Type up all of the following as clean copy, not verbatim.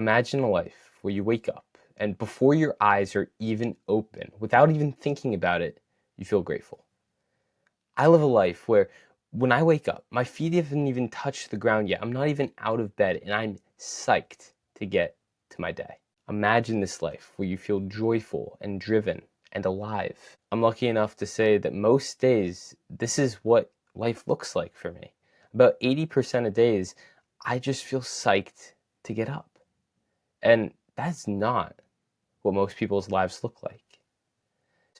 Imagine a life where you wake up and before your eyes are even open, without even thinking about it, you feel grateful. I live a life where when I wake up, my feet haven't even touched the ground yet. I'm not even out of bed and I'm psyched to get to my day. Imagine this life where you feel joyful and driven and alive. I'm lucky enough to say that most days, this is what life looks like for me. About 80% of days, I just feel psyched to get up. And that's not what most people's lives look like.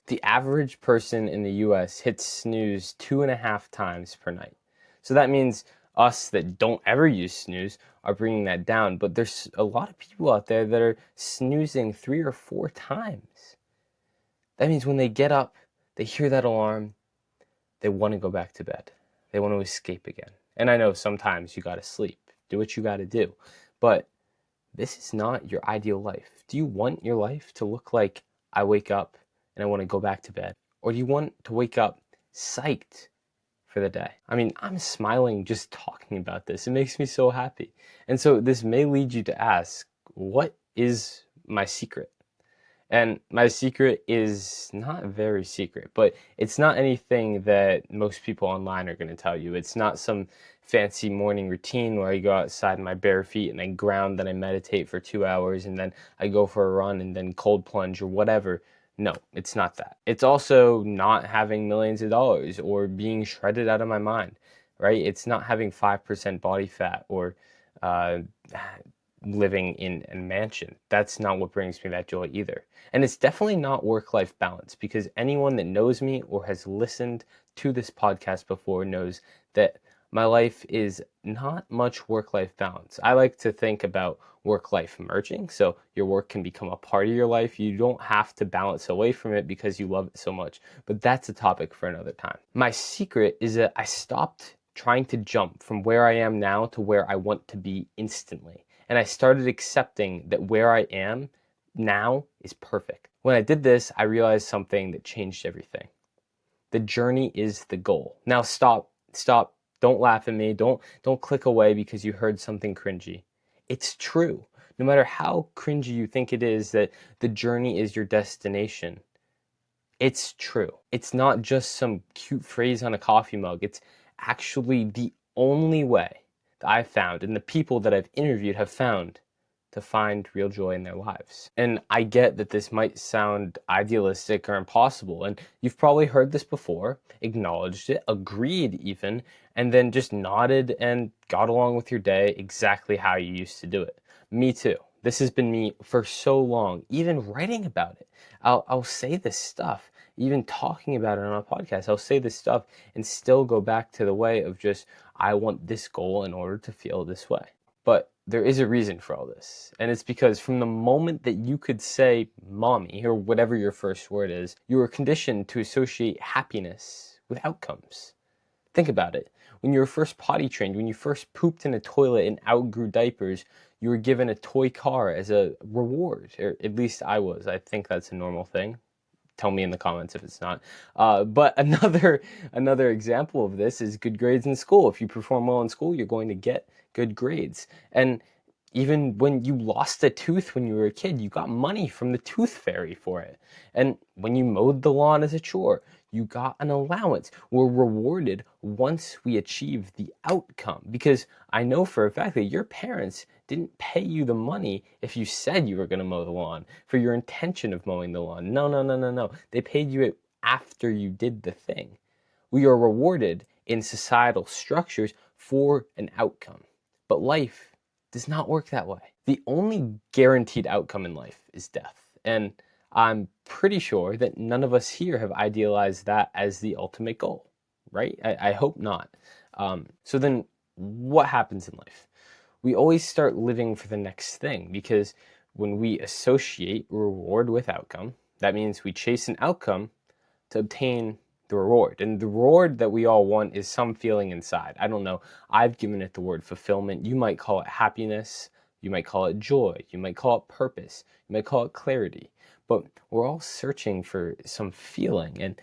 The average person in the US hits snooze 2.5 times per night. So that means us that don't ever use snooze are bringing that down. But there's a lot of people out there that are snoozing 3 or 4 times. That means when they get up, they hear that alarm, they want to go back to bed. They want to escape again. And I know sometimes you got to sleep, do what you got to do. But this is not your ideal life. Do you want your life to look like I wake up and I want to go back to bed? Or do you want to wake up psyched for the day? I mean, I'm smiling just talking about this. It makes me so happy. And so this may lead you to ask, what is my secret? And my secret is not very secret, but it's not anything that most people online are going to tell you. It's not some fancy morning routine where I go outside in my bare feet and I ground, then I meditate for 2 hours, and then I go for a run and then cold plunge or whatever. No, it's not that. It's also not having millions of dollars or being shredded out of my mind, right? It's not having 5% body fat or uh, living in a mansion. That's not what brings me that joy either. And it's definitely not work-life balance, because anyone that knows me or has listened to this podcast before knows that my life is not much work-life balance. I like to think about work-life merging, so your work can become a part of your life. You don't have to balance away from it because you love it so much, but that's a topic for another time. My secret is that I stopped trying to jump from where I am now to where I want to be instantly. And I started accepting that where I am now is perfect. When I did this, I realized something that changed everything. The journey is the goal. Now stop. Don't laugh at me. Don't click away because you heard something cringy. It's true. No matter how cringy you think it is that the journey is your destination, it's true. It's not just some cute phrase on a coffee mug. It's actually the only way that I've found, and the people that I've interviewed have found, to find real joy in their lives. And I get that this might sound idealistic or impossible, and you've probably heard this before, acknowledged it, agreed even, and then just nodded and got along with your day exactly how you used to do it. Me too. This has been me for so long, even writing about it. I'll say this stuff, even talking about it on a podcast. I'll say this stuff and still go back to the way of just, I want this goal in order to feel this way. But there is a reason for all this. And it's because from the moment that you could say mommy, or whatever your first word is, you were conditioned to associate happiness with outcomes. Think about it. When you were first potty trained, when you first pooped in a toilet and outgrew diapers, you were given a toy car as a reward. Or at least I was. I think that's a normal thing. Tell me in the comments if it's not. But another example of this is good grades in school. If you perform well in school, you're going to get good grades. And even when you lost a tooth when you were a kid, you got money from the tooth fairy for it. And when you mowed the lawn as a chore, you got an allowance. We're rewarded once we achieve the outcome. Because I know for a fact that your parents didn't pay you the money if you said you were going to mow the lawn, for your intention of mowing the lawn. No, no, no, no, no. They paid you it after you did the thing. We are rewarded in societal structures for an outcome. But life does not work that way. The only guaranteed outcome in life is death. And I'm pretty sure that none of us here have idealized that as the ultimate goal, right? I hope not. So then what happens in life? We always start living for the next thing, because when we associate reward with outcome, that means we chase an outcome to obtain the reward. And the reward that we all want is some feeling inside. I don't know. I've given it the word fulfillment. You might call it happiness. You might call it joy. You might call it purpose. You might call it clarity. But we're all searching for some feeling, and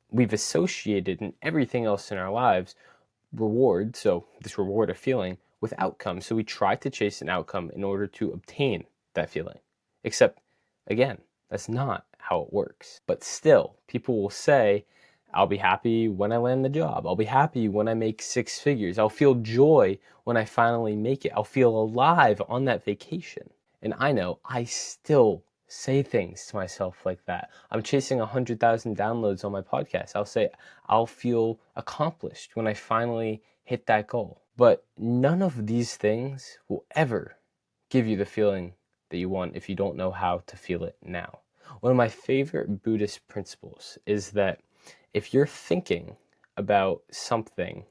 we've associated in everything else in our lives reward, so this reward of feeling, with outcomes. So we try to chase an outcome in order to obtain that feeling. Except, again, that's not how it works. But still, people will say, I'll be happy when I land the job. I'll be happy when I make 6 figures. I'll feel joy when I finally make it. I'll feel alive on that vacation. And I know I still say things to myself like that. I'm chasing 100,000 downloads on my podcast. I'll say I'll feel accomplished when I finally hit that goal. But none of these things will ever give you the feeling that you want if you don't know how to feel it now. One of my favorite Buddhist principles is that if you're thinking about something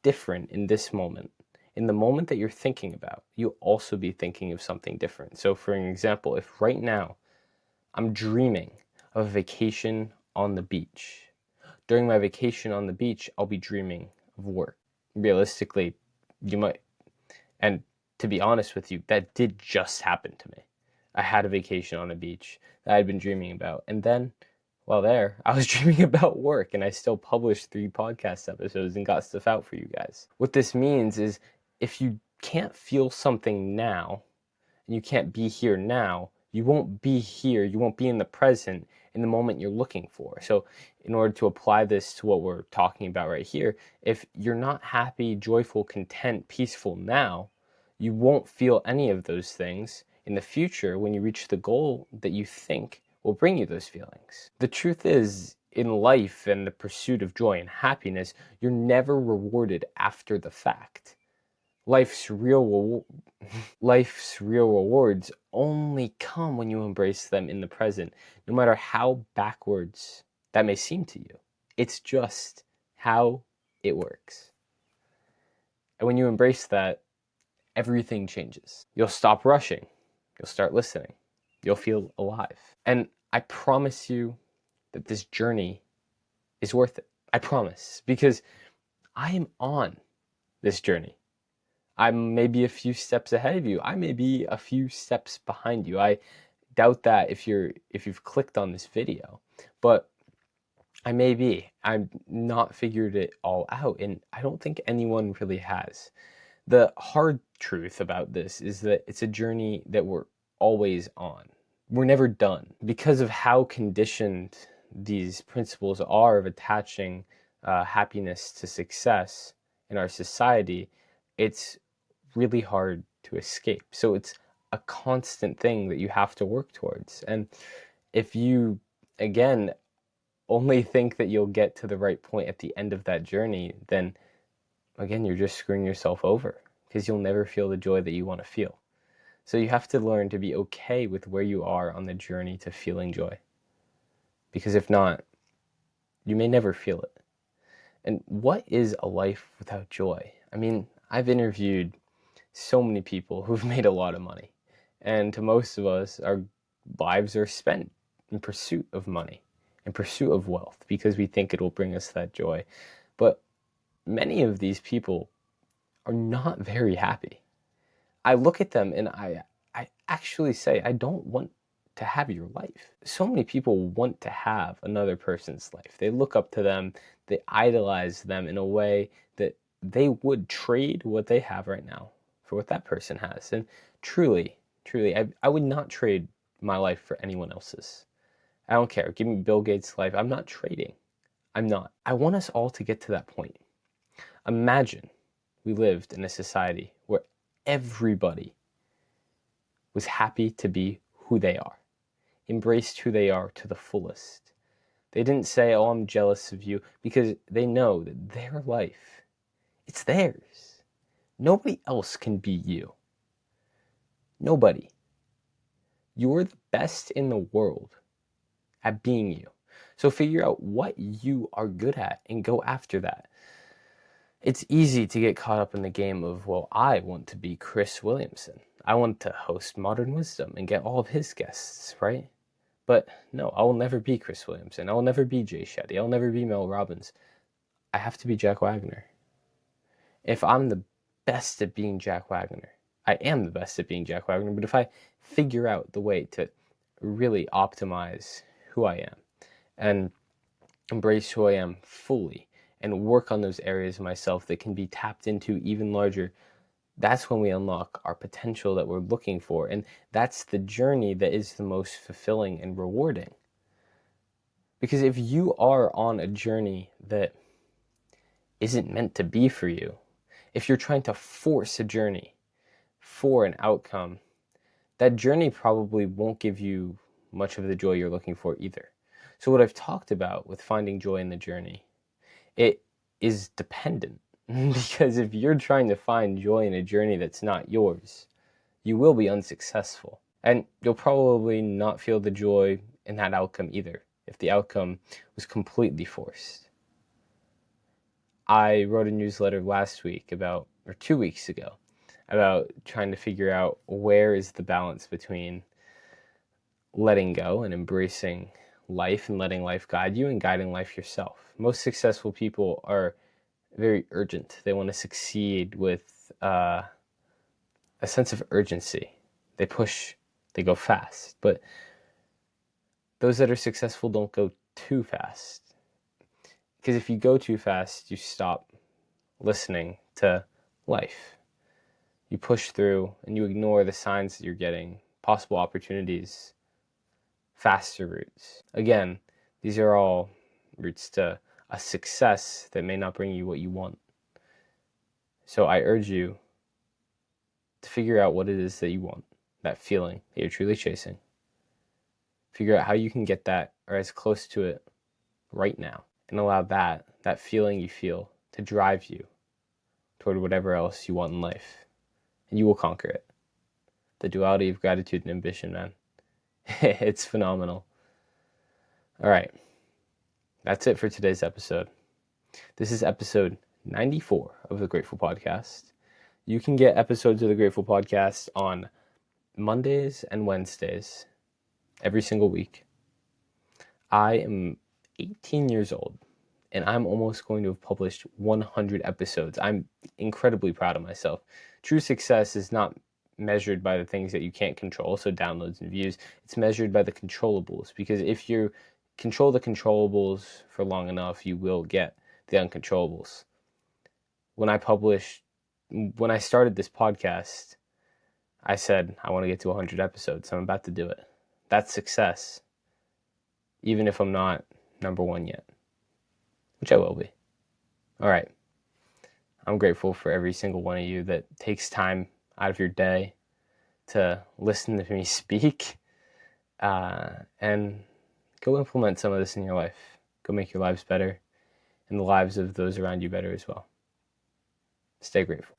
different in this moment, in the moment that you're thinking about, you'll also be thinking of something different. So for an example, if right now I'm dreaming of a vacation on the beach, during my vacation on the beach, I'll be dreaming of work. Realistically, you might, and to be honest with you, that did just happen to me. I had a vacation on a beach that I'd been dreaming about. And then, while there, I was dreaming about work, and I still published 3 podcast episodes and got stuff out for you guys. What this means is if you can't feel something now, and you can't be here now, you won't be here, you won't be in the present in the moment you're looking for. So in order to apply this to what we're talking about right here, if you're not happy, joyful, content, peaceful now, you won't feel any of those things in the future when you reach the goal that you think will bring you those feelings. The truth is, in life and the pursuit of joy and happiness, you're never rewarded after the fact. Life's real rewards only come when you embrace them in the present, no matter how backwards that may seem to you. It's just how it works. And when you embrace that, everything changes. You'll stop rushing. You'll start listening. You'll feel alive. And I promise you that this journey is worth it. I promise. Because I am on this journey. I'm maybe a few steps ahead of you. I may be a few steps behind you. I doubt that if you've clicked on this video. But I may be. I've not figured it all out. And I don't think anyone really has. The hard truth about this is that it's a journey that we're always on. We're never done. Because of how conditioned these principles are of attaching happiness to success in our society, it's really hard to escape. So it's a constant thing that you have to work towards. And if you, again, only think that you'll get to the right point at the end of that journey, then again, you're just screwing yourself over because you'll never feel the joy that you want to feel. So you have to learn to be okay with where you are on the journey to feeling joy. Because if not, you may never feel it. And what is a life without joy? I mean, I've interviewed so many people who've made a lot of money. And to most of us, our lives are spent in pursuit of money, in pursuit of wealth, because we think it will bring us that joy. But many of these people are not very happy. I look at them and I actually say, I don't want to have your life. So many people want to have another person's life. They look up to them, they idolize them in a way that they would trade what they have right now for what that person has. And truly, I would not trade my life for anyone else's. I don't care. Give me Bill Gates' life. I'm not trading. I'm not. I want us all to get to that point. Imagine we lived in a society where everybody was happy to be who they are, embraced who they are to the fullest. They didn't say, oh, I'm jealous of you, because they know that their life, it's theirs. Nobody else can be you. Nobody. You're the best in the world at being you. So figure out what you are good at and go after that. It's easy to get caught up in the game of, well, I want to be Chris Williamson. I want to host Modern Wisdom and get all of his guests, right? But no, I will never be Chris Williamson. I will never be Jay Shetty. I'll never be Mel Robbins. I have to be Jack Wagoner. If I'm the best at being Jack Wagoner, I am the best at being Jack Wagoner, but if I figure out the way to really optimize who I am and embrace who I am fully and work on those areas of myself that can be tapped into even larger, that's when we unlock our potential that we're looking for. And that's the journey that is the most fulfilling and rewarding. Because if you are on a journey that isn't meant to be for you, if you're trying to force a journey for an outcome, that journey probably won't give you much of the joy you're looking for either. So what I've talked about with finding joy in the journey, it is dependent. Because if you're trying to find joy in a journey that's not yours, you will be unsuccessful. And you'll probably not feel the joy in that outcome either, if the outcome was completely forced. I wrote a newsletter last week or 2 weeks ago, about trying to figure out where is the balance between letting go and embracing life and letting life guide you and guiding life yourself. Most successful people are very urgent. They want to succeed with a sense of urgency. They push, they go fast. But those that are successful don't go too fast. Because if you go too fast, you stop listening to life. You push through and you ignore the signs that you're getting, possible opportunities, faster routes. Again, these are all routes to a success that may not bring you what you want. So I urge you to figure out what it is that you want, that feeling that you're truly chasing. Figure out how you can get that or as close to it right now, and allow that feeling you feel to drive you toward whatever else you want in life, and you will conquer it. The duality of gratitude and ambition, man. It's phenomenal. All right. That's it for today's episode. This is episode 94 of the Grateful Podcast. You can get episodes of the Grateful Podcast on Mondays and Wednesdays every single week. I am 18 years old, and I'm almost going to have published 100 episodes. I'm incredibly proud of myself. True success is not measured by the things that you can't control, so downloads and views. It's measured by the controllables, because if you control the controllables for long enough, you will get the uncontrollables. When I started this podcast, I said, I want to get to 100 episodes. I'm about to do it. That's success, even if I'm not number one yet, which I will be. All right. I'm grateful for every single one of you that takes time out of your day to listen to me speak, and go implement some of this in your life. Go make your lives better and the lives of those around you better as well. Stay grateful.